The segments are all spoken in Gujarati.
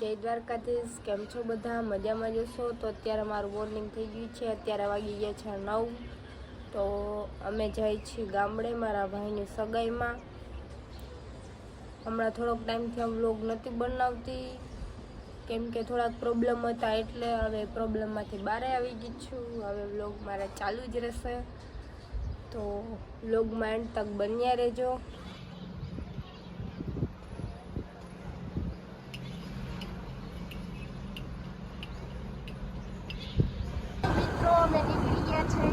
જય દ્વારકાધીશ, કેમ છો બધા? મજામાં જશો? તો અત્યારે મારું મોર્નિંગ થઈ ગયું છે, અત્યારે વાગી ગયા છે 9। તો અમે જઈએ છીએ ગામડે મારા ભાઈની સગાઈમાં। હમણાં થોડોક ટાઈમથી હું વ્લોગ નથી બનાવતી કેમ કે થોડાક પ્રોબ્લેમ હતા, એટલે હવે પ્રોબ્લેમમાંથી બહાર આવી ગઈ છું। હવે વ્લોગ મારે ચાલુ જ રહેશે, તો વ્લોગમાં એન્ડ તક બન્યા રહેજો। અમે નીકળી ગયા છે,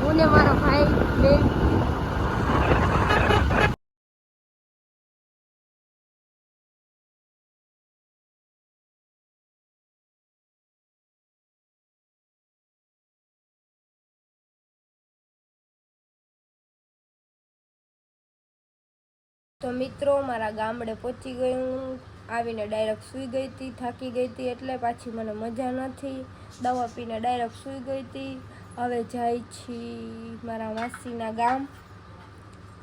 હું ને મારો ભાઈ બે। તો મિત્રો મારા ગામડે પહોંચી ગઈ હું, આવીને ડાયરેક્ટ સૂઈ ગઈ હતી, થાકી ગઈ હતી એટલે પાછી મને મજા નથી, દવા પીને ડાયરેક્ટ સૂઈ ગઈ હતી। હવે જાય છીએ મારા માસીના ગામ,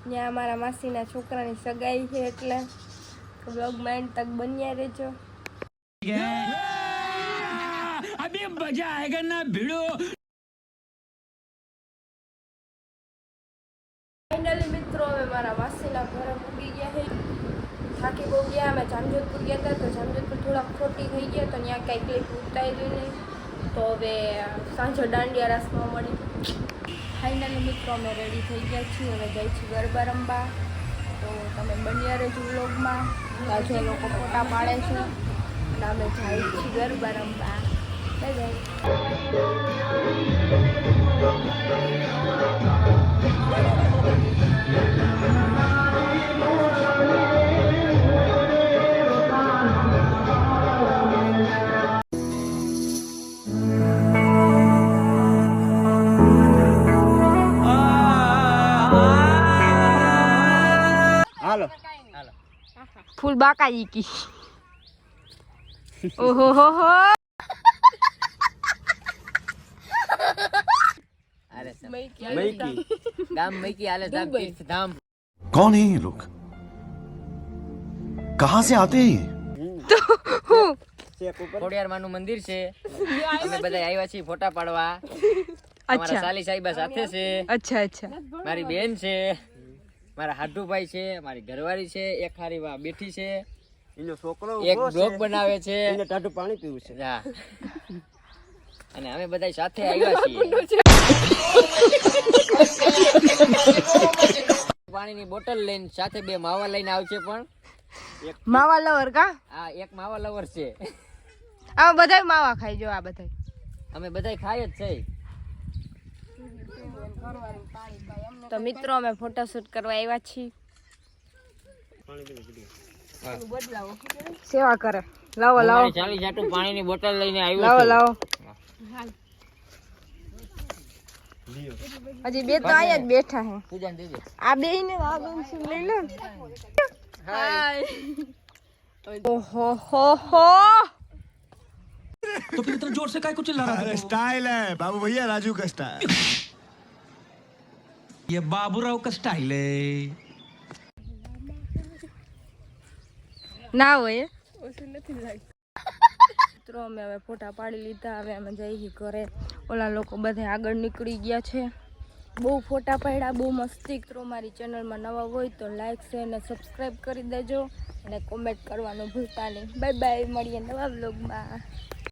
ત્યાં મારા માસીના છોકરાની સગાઈ છે, એટલે વ્લોગમાં એન્ડ તક બન્યા રહેજો। અભી મજા આયેગા ના ભીડો। ફાઇનલી મિત્રો હવે મારા માસીના ઘરે પૂગી ગયા છે, થાકી બહુ ગયા। અમે જામજોધપુર ગયા હતા, તો જામજોધપુર થોડાક ખોટી થઈ ગયા, તો ત્યાં કાંઈ ક્લિપ ઉતારી નહીં, તો હવે સાંજે દાંડિયા રાસમાં મળી। ફાઇનલી મિત્રો અમે રેડી થઈ ગયા છીએ, હવે જઈ છીએ ગરબા રમવા, તો તમે બન્યા રહેજો વ્લોગમાં। બાજુ લોકો ફોટા પાડે છે અને અમે જઈએ છીએ ગરબા રમવા। બાય फुल बाकाजी की ओहो हो अरे गाम मैकी आले धाम तीर्थ धाम। कौन है ये लोग? कहाँ से आते हैं? ખોડિયાર માનું મંદિર છે, અમે બધા આવ્યા છીએ ફોટા પાડવા। અમારા સાલી સાહેબા સાથે છે। अच्छा अच्छा મારી બેન છે, મારા હાડુભાઈ છે, મારી ઘરવાળી છે, એક હારી વા બેઠી છે, એનો છોકરો એક બ્લોગ બનાવે છે, એને ટાઢું પાણી પીવું છે। હા, અને અમે બધા સાથે આવ્યા છીએ। પાણીની બોટલ લઈને સાથે બે માવા લઈને આવશે, પણ मावा लवर का આ એક માવા લવર છે। આ બધાય માવા ખાઈ જો, આ બધાય અમે બધાય ખાય જ છે। તો મિત્રો અમે ફોટોશૂટ કરવા આવ્યા છીએ, સેવા કરે। લાવો લાવો, ચાલી જાટું પાણીની બોટલ લઈને આવ્યો લાવો છું। લાવો, હજી બે તો આયા જ બેઠા હે। પૂજન દેજે આ બે ને લઈ લો। હાય, ઓહો હો હો, तो फिर इतना जोर से काय को चिल्ला रहा था? स्टाइल है बाबू भैया, राजू का स्टाइल। ये बाबूराव का स्टाइल है। ના હોય મિત્રો અમે હવે ફોટા પાડી લીધા, હવે અમે જઈએ ઘરે। ઓલા લોકો બધા આગળ નીકળી ગયા છે, બહુ ફોટા પાડ્યા, બહુ મસ્તી કરો। મારી ચેનલમાં નવા હોય તો લાઈક શેર અને સબસ્ક્રાઈબ કરી દેજો, અને કોમેન્ટ કરવાનું ભૂલતા નહીં। બાય બાય, મળીએ નવા વ્લોગમાં।